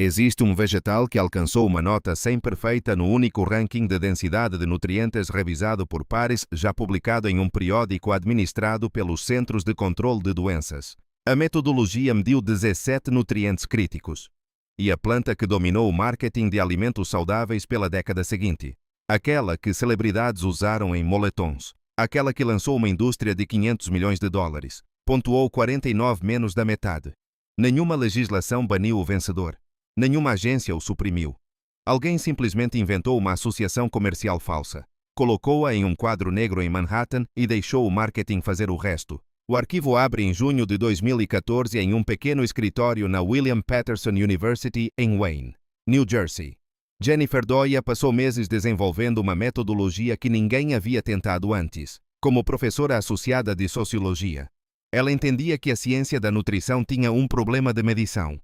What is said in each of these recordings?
Existe um vegetal que alcançou uma nota 100 perfeita no único ranking de densidade de nutrientes revisado por pares, já publicado em um periódico administrado pelos Centros de Controle de Doenças. A metodologia mediu 17 nutrientes críticos. E a planta que dominou o marketing de alimentos saudáveis pela década seguinte. Aquela que celebridades usaram em moletons. Aquela que lançou uma indústria de 500 milhões de dólares. Pontuou 49 menos da metade. Nenhuma legislação baniu o vencedor. Nenhuma agência o suprimiu. Alguém simplesmente inventou uma associação comercial falsa. Colocou-a em um quadro negro em Manhattan e deixou o marketing fazer o resto. O arquivo abre em junho de 2014 em um pequeno escritório na William Patterson University em Wayne, New Jersey. Jennifer Doia passou meses desenvolvendo uma metodologia que ninguém havia tentado antes. Como professora associada de sociologia, ela entendia que a ciência da nutrição tinha um problema de medição.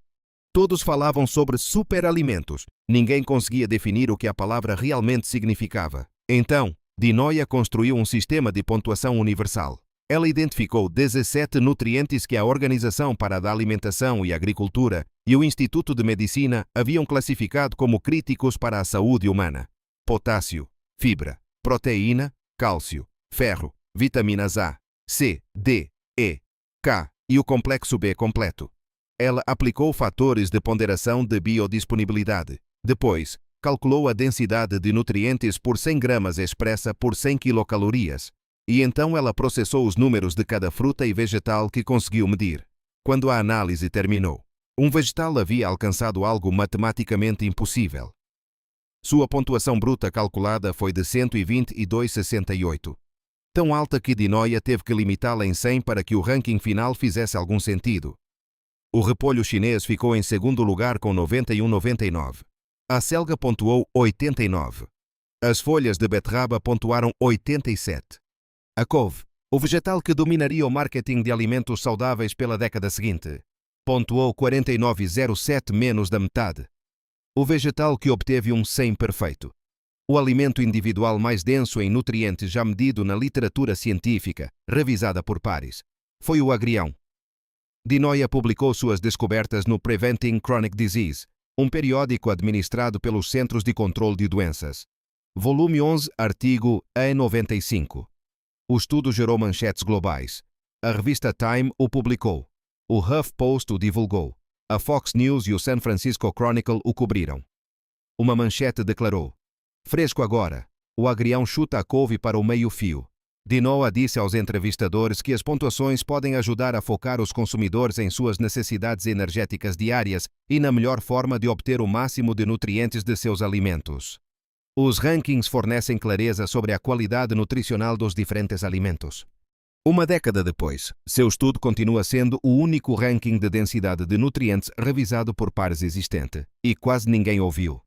Todos falavam sobre superalimentos. Ninguém conseguia definir o que a palavra realmente significava. Então, Dinoia construiu um sistema de pontuação universal. Ela identificou 17 nutrientes que a Organização para a Alimentação e Agricultura e o Instituto de Medicina haviam classificado como críticos para a saúde humana. Potássio, fibra, proteína, cálcio, ferro, vitaminas A, C, D, E, K e o complexo B completo. Ela aplicou fatores de ponderação de biodisponibilidade. Depois, calculou a densidade de nutrientes por 100 gramas expressa por 100 quilocalorias. E então ela processou os números de cada fruta e vegetal que conseguiu medir. Quando a análise terminou, um vegetal havia alcançado algo matematicamente impossível. Sua pontuação bruta calculada foi de 122,68. Tão alta que Dinoia teve que limitá-la em 100 para que o ranking final fizesse algum sentido. O repolho chinês ficou em segundo lugar com 91,99. A selga pontuou 89. As folhas de beterraba pontuaram 87. A couve, o vegetal que dominaria o marketing de alimentos saudáveis pela década seguinte, pontuou 49,07 menos da metade. O vegetal que obteve um 100 perfeito. O alimento individual mais denso em nutrientes já medido na literatura científica, revisada por pares, foi o agrião. Dinoia publicou suas descobertas no Preventing Chronic Disease, um periódico administrado pelos Centros de Controle de Doenças. Volume 11, artigo E95. O estudo gerou manchetes globais. A revista Time o publicou. O HuffPost o divulgou. A Fox News e o San Francisco Chronicle o cobriram. Uma manchete declarou: "Fresco agora. O agrião chuta a couve para o meio-fio." Dinoia disse aos entrevistadores que as pontuações podem ajudar a focar os consumidores em suas necessidades energéticas diárias e na melhor forma de obter o máximo de nutrientes de seus alimentos. Os rankings fornecem clareza sobre a qualidade nutricional dos diferentes alimentos. Uma década depois, seu estudo continua sendo o único ranking de densidade de nutrientes revisado por pares existente, e quase ninguém ouviu.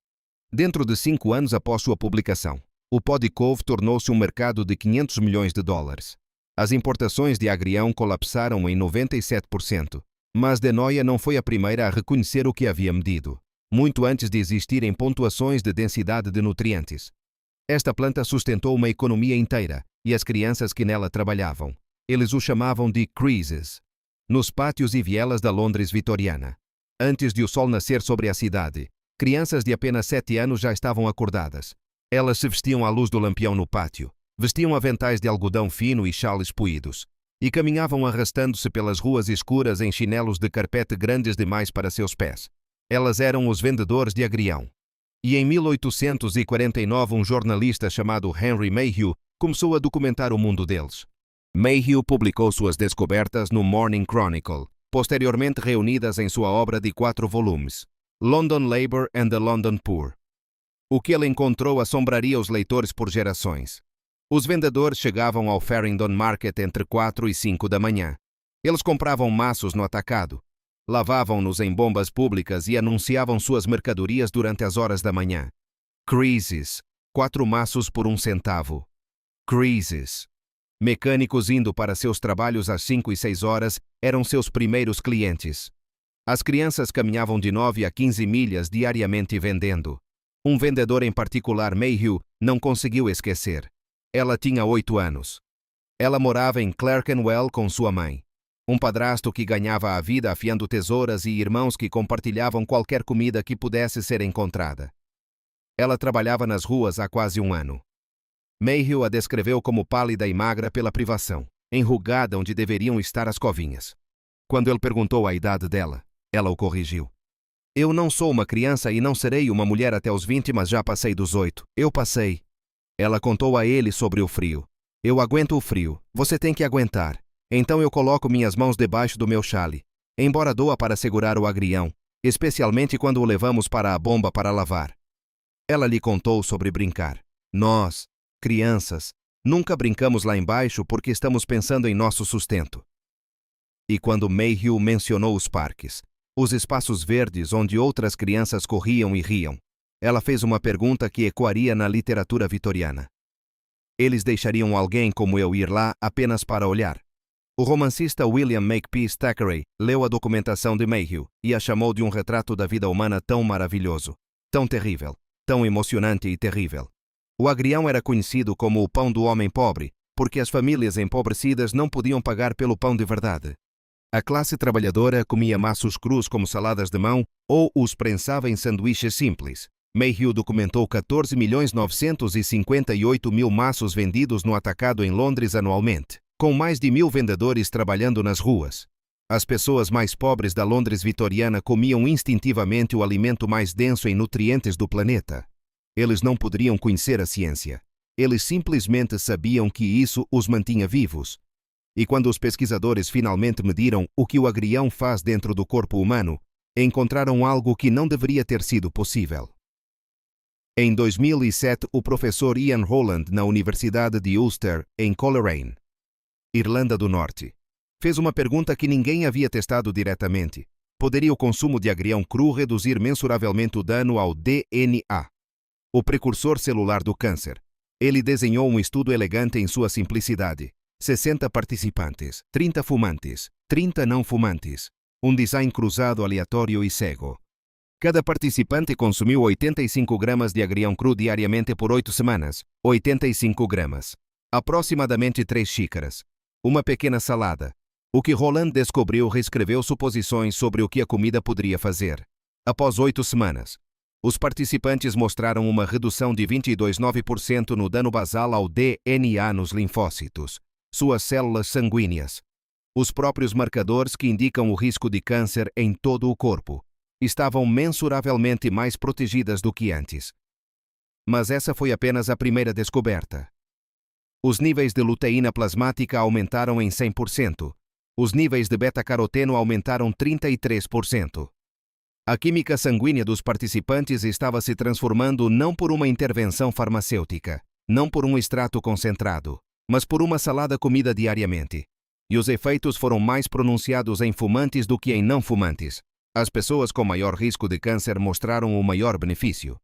Dentro de 5 anos após sua publicação, o pó de couve tornou-se um mercado de 500 milhões de dólares. As importações de agrião colapsaram em 97%, mas Dinoia não foi a primeira a reconhecer o que havia medido, muito antes de existirem pontuações de densidade de nutrientes. Esta planta sustentou uma economia inteira e as crianças que nela trabalhavam. Eles o chamavam de creases. Nos pátios e vielas da Londres vitoriana. Antes de o sol nascer sobre a cidade, crianças de apenas 7 anos já estavam acordadas. Elas se vestiam à luz do lampião no pátio, vestiam aventais de algodão fino e chales poídos, e caminhavam arrastando-se pelas ruas escuras em chinelos de carpete grandes demais para seus pés. Elas eram os vendedores de agrião. E em 1849 um jornalista chamado Henry Mayhew começou a documentar o mundo deles. Mayhew publicou suas descobertas no Morning Chronicle, posteriormente reunidas em sua obra de 4 volumes, London Labour and the London Poor. O que ele encontrou assombraria os leitores por gerações. Os vendedores chegavam ao Farringdon Market entre 4 e 5 da manhã. Eles compravam maços no atacado, lavavam-nos em bombas públicas e anunciavam suas mercadorias durante as horas da manhã. Creases, 4 maços por 1 centavo. Creases. Mecânicos indo para seus trabalhos às 5 e 6 horas eram seus primeiros clientes. As crianças caminhavam de 9 a 15 milhas diariamente vendendo. Um vendedor em particular, Mayhew, não conseguiu esquecer. Ela tinha 8 anos. Ela morava em Clerkenwell com sua mãe. Um padrasto que ganhava a vida afiando tesouras e irmãos que compartilhavam qualquer comida que pudesse ser encontrada. Ela trabalhava nas ruas há quase um ano. Mayhew a descreveu como pálida e magra pela privação, enrugada onde deveriam estar as covinhas. Quando ele perguntou a idade dela, ela o corrigiu. Eu não sou uma criança e não serei uma mulher até os 20, mas já passei dos 8. Eu passei. Ela contou a ele sobre o frio. Eu aguento o frio. Você tem que aguentar. Então eu coloco minhas mãos debaixo do meu chale, embora doa para segurar o agrião, especialmente quando o levamos para a bomba para lavar. Ela lhe contou sobre brincar. Nós, crianças, nunca brincamos lá embaixo porque estamos pensando em nosso sustento. E quando Mayhew mencionou os parques, os espaços verdes onde outras crianças corriam e riam, ela fez uma pergunta que ecoaria na literatura vitoriana. Eles deixariam alguém como eu ir lá apenas para olhar? O romancista William Makepeace Thackeray leu a documentação de Mayhew e a chamou de um retrato da vida humana tão maravilhoso, tão terrível, tão emocionante e terrível. O agrião era conhecido como o pão do homem pobre, porque as famílias empobrecidas não podiam pagar pelo pão de verdade. A classe trabalhadora comia maços crus como saladas de mão ou os prensava em sanduíches simples. Mayhew documentou 14.958.000 maços vendidos no atacado em Londres anualmente, com mais de 1.000 vendedores trabalhando nas ruas. As pessoas mais pobres da Londres vitoriana comiam instintivamente o alimento mais denso em nutrientes do planeta. Eles não poderiam conhecer a ciência. Eles simplesmente sabiam que isso os mantinha vivos. E quando os pesquisadores finalmente mediram o que o agrião faz dentro do corpo humano, encontraram algo que não deveria ter sido possível. Em 2007, o professor Ian Holland, na Universidade de Ulster, em Coleraine, Irlanda do Norte, fez uma pergunta que ninguém havia testado diretamente. Poderia o consumo de agrião cru reduzir mensuravelmente o dano ao DNA, o precursor celular do câncer? Ele desenhou um estudo elegante em sua simplicidade. 60 participantes, 30 fumantes, 30 não fumantes. Um design cruzado aleatório e cego. Cada participante consumiu 85 gramas de agrião cru diariamente por 8 semanas. 85 gramas. Aproximadamente 3 xícaras. Uma pequena salada. O que Holland descobriu reescreveu suposições sobre o que a comida poderia fazer. Após 8 semanas, os participantes mostraram uma redução de 22,9% no dano basal ao DNA nos linfócitos, suas células sanguíneas. Os próprios marcadores que indicam o risco de câncer em todo o corpo estavam mensuravelmente mais protegidas do que antes. Mas essa foi apenas a primeira descoberta. Os níveis de luteína plasmática aumentaram em 100%. Os níveis de beta-caroteno aumentaram 33%. A química sanguínea dos participantes estava se transformando não por uma intervenção farmacêutica, não por um extrato concentrado, mas por uma salada comida diariamente. E os efeitos foram mais pronunciados em fumantes do que em não fumantes. As pessoas com maior risco de câncer mostraram o maior benefício.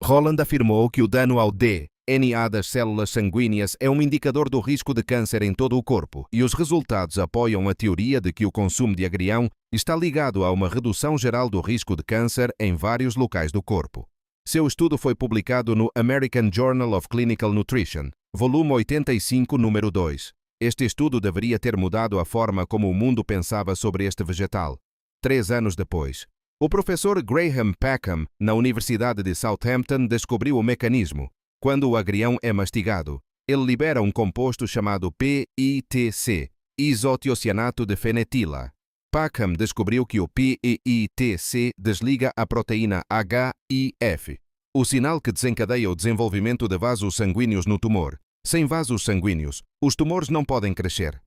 Holland afirmou que o dano ao DNA das células sanguíneas é um indicador do risco de câncer em todo o corpo, e os resultados apoiam a teoria de que o consumo de agrião está ligado a uma redução geral do risco de câncer em vários locais do corpo. Seu estudo foi publicado no American Journal of Clinical Nutrition, volume 85, número 2. Este estudo deveria ter mudado a forma como o mundo pensava sobre este vegetal. 3 anos depois, o professor Graham Packham, na Universidade de Southampton, descobriu o mecanismo. Quando o agrião é mastigado, ele libera um composto chamado PITC, isotiocianato de fenetila. Packham descobriu que o PITC desliga a proteína HIF, o sinal que desencadeia o desenvolvimento de vasos sanguíneos no tumor. Sem vasos sanguíneos, os tumores não podem crescer.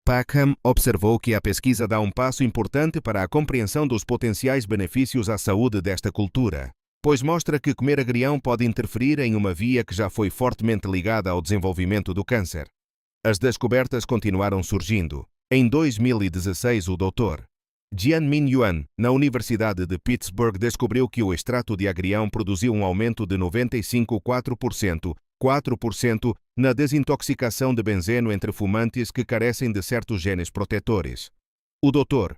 Packham observou que a pesquisa dá um passo importante para a compreensão dos potenciais benefícios à saúde desta cultura, pois mostra que comer agrião pode interferir em uma via que já foi fortemente ligada ao desenvolvimento do câncer. As descobertas continuaram surgindo. Em 2016, o Dr. Jianmin Yuan, na Universidade de Pittsburgh, descobriu que o extrato de agrião produziu um aumento de 95,4% na desintoxicação de benzeno entre fumantes que carecem de certos genes protetores. O Dr.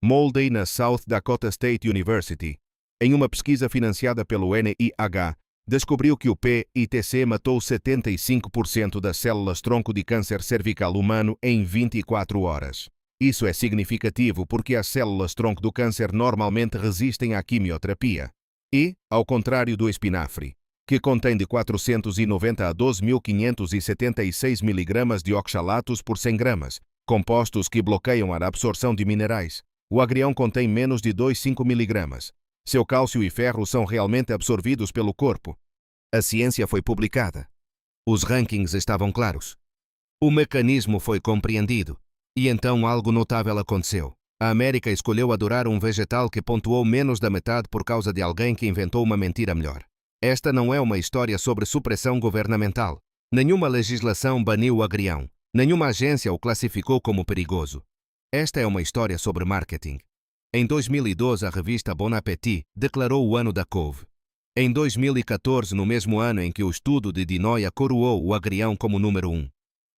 Moldey, na South Dakota State University, em uma pesquisa financiada pelo NIH, descobriu que o PITC matou 75% das células-tronco de câncer cervical humano em 24 horas. Isso é significativo porque as células-tronco do câncer normalmente resistem à quimioterapia. E, ao contrário do espinafre, que contém de 490 a 12.576 mg de oxalatos por 100 gramas, compostos que bloqueiam a absorção de minerais, o agrião contém menos de 2,5 mg. Seu cálcio e ferro são realmente absorvidos pelo corpo. A ciência foi publicada. Os rankings estavam claros. O mecanismo foi compreendido. E então algo notável aconteceu. A América escolheu adorar um vegetal que pontuou menos da metade por causa de alguém que inventou uma mentira melhor. Esta não é uma história sobre supressão governamental. Nenhuma legislação baniu o agrião. Nenhuma agência o classificou como perigoso. Esta é uma história sobre marketing. Em 2012, a revista Bon Appetit declarou o ano da couve. Em 2014, no mesmo ano em que o estudo de Dinoia coroou o agrião como número 1.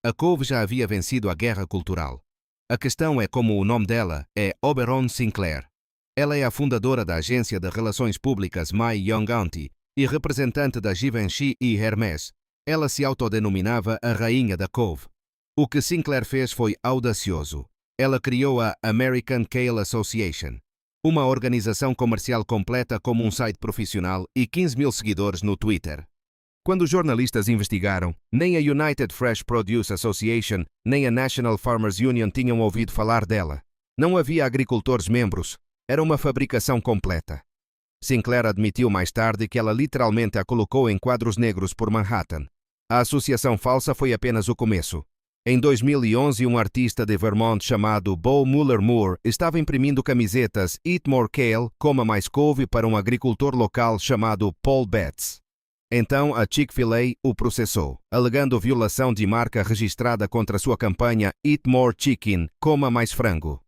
A couve já havia vencido a guerra cultural. A questão é como o nome dela é Oberon Sinclair. Ela é a fundadora da agência de relações públicas My Young Auntie e representante da Givenchy e Hermès. Ela se autodenominava a rainha da couve. O que Sinclair fez foi audacioso. Ela criou a American Kale Association, uma organização comercial completa como um site profissional e 15 mil seguidores no Twitter. Quando os jornalistas investigaram, nem a United Fresh Produce Association, nem a National Farmers Union tinham ouvido falar dela. Não havia agricultores membros. Era uma fabricação completa. Sinclair admitiu mais tarde que ela literalmente a colocou em quadros negros por Manhattan. A associação falsa foi apenas o começo. Em 2011, um artista de Vermont chamado Bo Muller Moore estava imprimindo camisetas Eat More Kale, coma mais couve para um agricultor local chamado Paul Betts. Então, a Chick-fil-A o processou, alegando violação de marca registrada contra sua campanha Eat More Chicken, coma mais frango.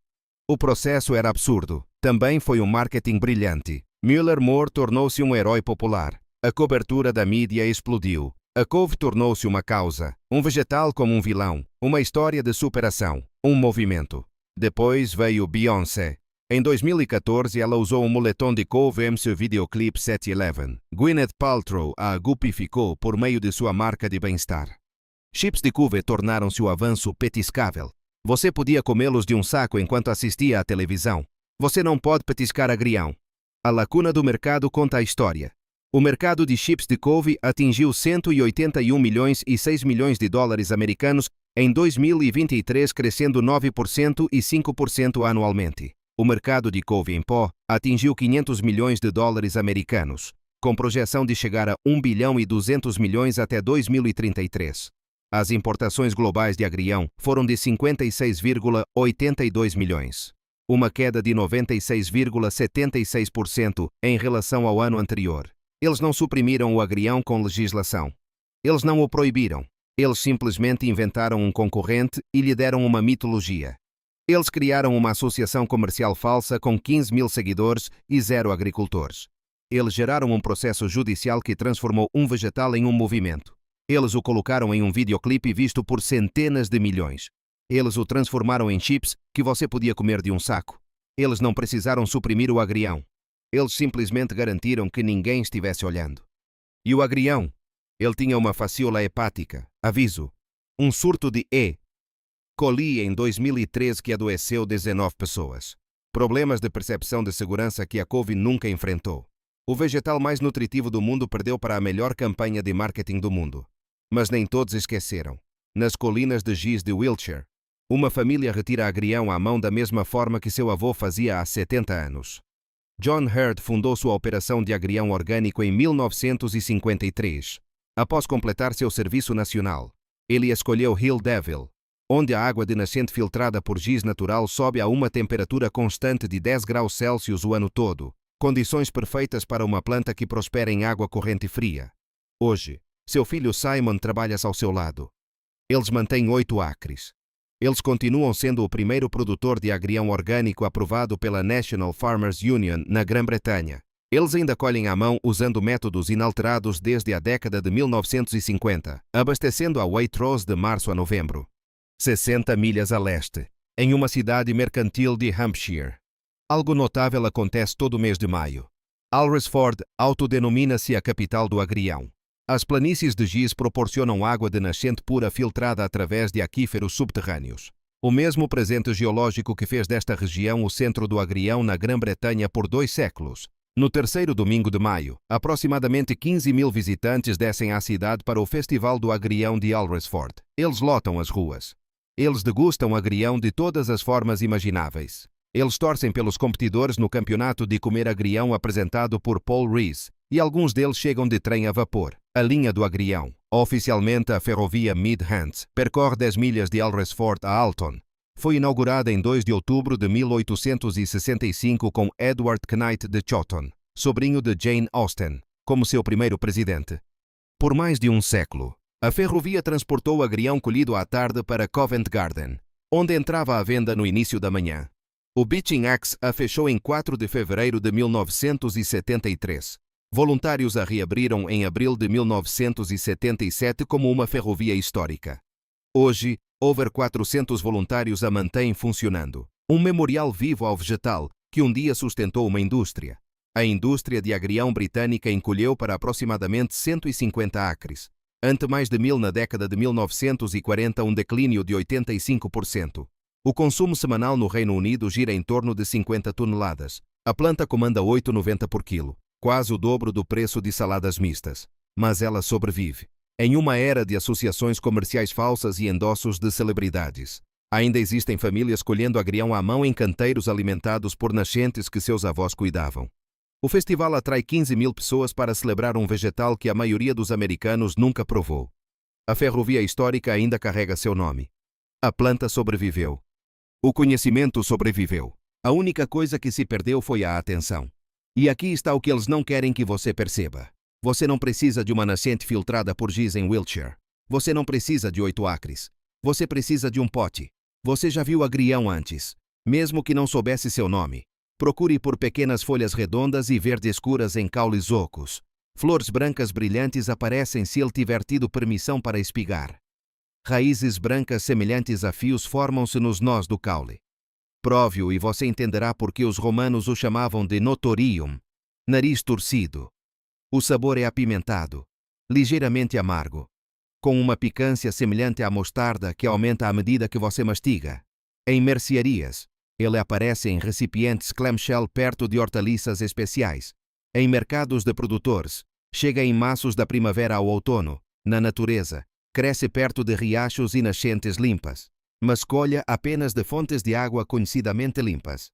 O processo era absurdo. Também foi um marketing brilhante. Muller Moore tornou-se um herói popular. A cobertura da mídia explodiu. A couve tornou-se uma causa, um vegetal como um vilão, uma história de superação, um movimento. Depois veio Beyoncé. Em 2014, ela usou um moletom de couve em seu videoclipe 7-Eleven. Gwyneth Paltrow a gupificou por meio de sua marca de bem-estar. Chips de couve tornaram-se o avanço petiscável. Você podia comê-los de um saco enquanto assistia à televisão. Você não pode petiscar agrião. A lacuna do mercado conta a história. O mercado de chips de couve atingiu 181 milhões e 6 milhões de dólares americanos em 2023, crescendo 9% e 5% anualmente. O mercado de couve em pó atingiu 500 milhões de dólares americanos, com projeção de chegar a 1 bilhão e 200 milhões até 2033. As importações globais de agrião foram de 56,82 milhões. Uma queda de 96,76% em relação ao ano anterior. Eles não suprimiram o agrião com legislação. Eles não o proibiram. Eles simplesmente inventaram um concorrente e lhe deram uma mitologia. Eles criaram uma associação comercial falsa com 15 mil seguidores e 0 agricultores. Eles geraram um processo judicial que transformou um vegetal em um movimento. Eles o colocaram em um videoclipe visto por centenas de milhões. Eles o transformaram em chips que você podia comer de um saco. Eles não precisaram suprimir o agrião. Eles simplesmente garantiram que ninguém estivesse olhando. E o agrião? Ele tinha uma facíola hepática, aviso, um surto de E. coli em 2013 que adoeceu 19 pessoas. Problemas de percepção de segurança que a couve nunca enfrentou. O vegetal mais nutritivo do mundo perdeu para a melhor campanha de marketing do mundo. Mas nem todos esqueceram. Nas colinas de giz de Wiltshire, uma família retira agrião à mão da mesma forma que seu avô fazia há 70 anos. John Hurd fundou sua operação de agrião orgânico em 1953. Após completar seu serviço nacional, ele escolheu Hill Devil, onde a água de nascente filtrada por giz natural sobe a uma temperatura constante de 10 graus Celsius o ano todo, condições perfeitas para uma planta que prospera em água corrente fria. Hoje, seu filho Simon trabalha ao seu lado. Eles mantêm 8 acres. Eles continuam sendo o primeiro produtor de agrião orgânico aprovado pela National Farmers Union na Grã-Bretanha. Eles ainda colhem à mão usando métodos inalterados desde a década de 1950, abastecendo a Waitrose de março a novembro. 60 milhas a leste, em uma cidade mercantil de Hampshire. Algo notável acontece todo mês de maio. Alresford autodenomina-se a capital do agrião. As planícies de giz proporcionam água de nascente pura filtrada através de aquíferos subterrâneos. O mesmo presente geológico que fez desta região o centro do agrião na Grã-Bretanha por 2 séculos. No terceiro domingo de maio, aproximadamente 15.000 visitantes descem à cidade para o Festival do Agrião de Alresford. Eles lotam as ruas. Eles degustam agrião de todas as formas imagináveis. Eles torcem pelos competidores no campeonato de comer agrião apresentado por Paul Rees, e alguns deles chegam de trem a vapor. A linha do agrião, oficialmente a ferrovia Midlands, percorre 10 milhas de Alresford a Alton. Foi inaugurada em 2 de outubro de 1865 com Edward Knight de Chawton, sobrinho de Jane Austen, como seu primeiro presidente. Por mais de um século, a ferrovia transportou agrião colhido à tarde para Covent Garden, onde entrava à venda no início da manhã. O Beeching Axe a fechou em 4 de fevereiro de 1973. Voluntários a reabriram em abril de 1977 como uma ferrovia histórica. Hoje, over 400 voluntários a mantêm funcionando. Um memorial vivo ao vegetal que um dia sustentou uma indústria. A indústria de agrião britânica encolheu para aproximadamente 150 acres. Ante mais de 1000 na década de 1940, um declínio de 85%. O consumo semanal no Reino Unido gira em torno de 50 toneladas. A planta comanda 8,90 por quilo, quase o dobro do preço de saladas mistas. Mas ela sobrevive. Em uma era de associações comerciais falsas e endossos de celebridades, ainda existem famílias colhendo agrião à mão em canteiros alimentados por nascentes que seus avós cuidavam. O festival atrai 15.000 pessoas para celebrar um vegetal que a maioria dos americanos nunca provou. A ferrovia histórica ainda carrega seu nome. A planta sobreviveu. O conhecimento sobreviveu. A única coisa que se perdeu foi a atenção. E aqui está o que eles não querem que você perceba. Você não precisa de uma nascente filtrada por giz em Wiltshire. Você não precisa de 8 acres. Você precisa de um pote. Você já viu agrião antes. Mesmo que não soubesse seu nome. Procure por pequenas folhas redondas e verde escuras em caules ocos. Flores brancas brilhantes aparecem se ele tiver tido permissão para espigar. Raízes brancas semelhantes a fios formam-se nos nós do caule. Prove-o e você entenderá por que os romanos o chamavam de notorium, nariz torcido. O sabor é apimentado, ligeiramente amargo, com uma picância semelhante à mostarda que aumenta à medida que você mastiga. Em mercearias, ele aparece em recipientes clamshell perto de hortaliças especiais. Em mercados de produtores, chega em maços da primavera ao outono. Na natureza, cresce perto de riachos e nascentes limpas, mas colha apenas de fontes de água conhecidamente limpas.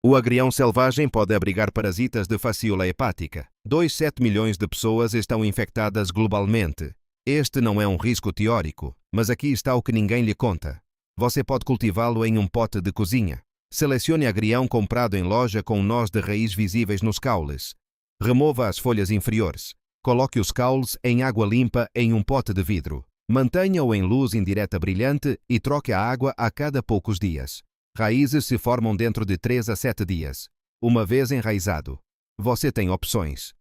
O agrião selvagem pode abrigar parasitas de facíola hepática. 2,7 milhões de pessoas estão infectadas globalmente. Este não é um risco teórico, mas aqui está o que ninguém lhe conta. Você pode cultivá-lo em um pote de cozinha. Selecione agrião comprado em loja com nós de raiz visíveis nos caules. Remova as folhas inferiores. Coloque os caules em água limpa em um pote de vidro. Mantenha-o em luz indireta brilhante e troque a água a cada poucos dias. Raízes se formam dentro de 3 a 7 dias. Uma vez enraizado, você tem opções.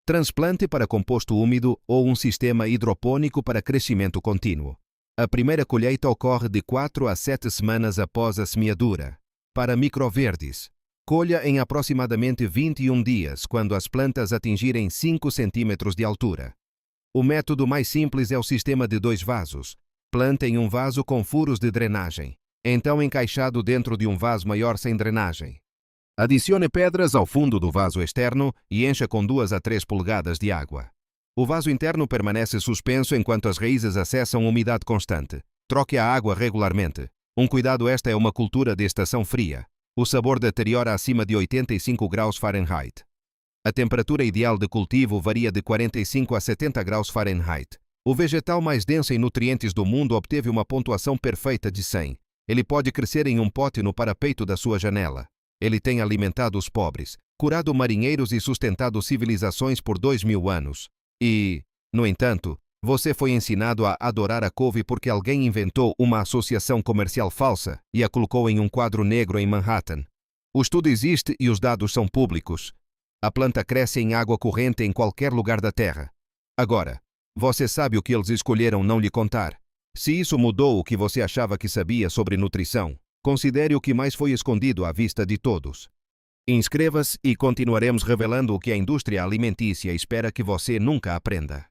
Transplante para composto úmido ou um sistema hidropônico para crescimento contínuo. A primeira colheita ocorre de 4 a 7 semanas após a semeadura. Para microverdes, colha em aproximadamente 21 dias quando as plantas atingirem 5 centímetros de altura. O método mais simples é o sistema de 2 vasos. Plante em um vaso com furos de drenagem, então encaixado dentro de um vaso maior sem drenagem. Adicione pedras ao fundo do vaso externo e encha com 2 a 3 polegadas de água. O vaso interno permanece suspenso enquanto as raízes acessam umidade constante. Troque a água regularmente. Um cuidado: esta é uma cultura de estação fria. O sabor deteriora acima de 85 graus Fahrenheit. A temperatura ideal de cultivo varia de 45 a 70 graus Fahrenheit. O vegetal mais denso em nutrientes do mundo obteve uma pontuação perfeita de 100. Ele pode crescer em um pote no parapeito da sua janela. Ele tem alimentado os pobres, curado marinheiros e sustentado civilizações por 2000 anos. E, no entanto, você foi ensinado a adorar a couve porque alguém inventou uma associação comercial falsa e a colocou em um quadro negro em Manhattan. O estudo existe e os dados são públicos. A planta cresce em água corrente em qualquer lugar da Terra. Agora, você sabe o que eles escolheram não lhe contar. Se isso mudou o que você achava que sabia sobre nutrição, considere o que mais foi escondido à vista de todos. Inscreva-se e continuaremos revelando o que a indústria alimentícia espera que você nunca aprenda.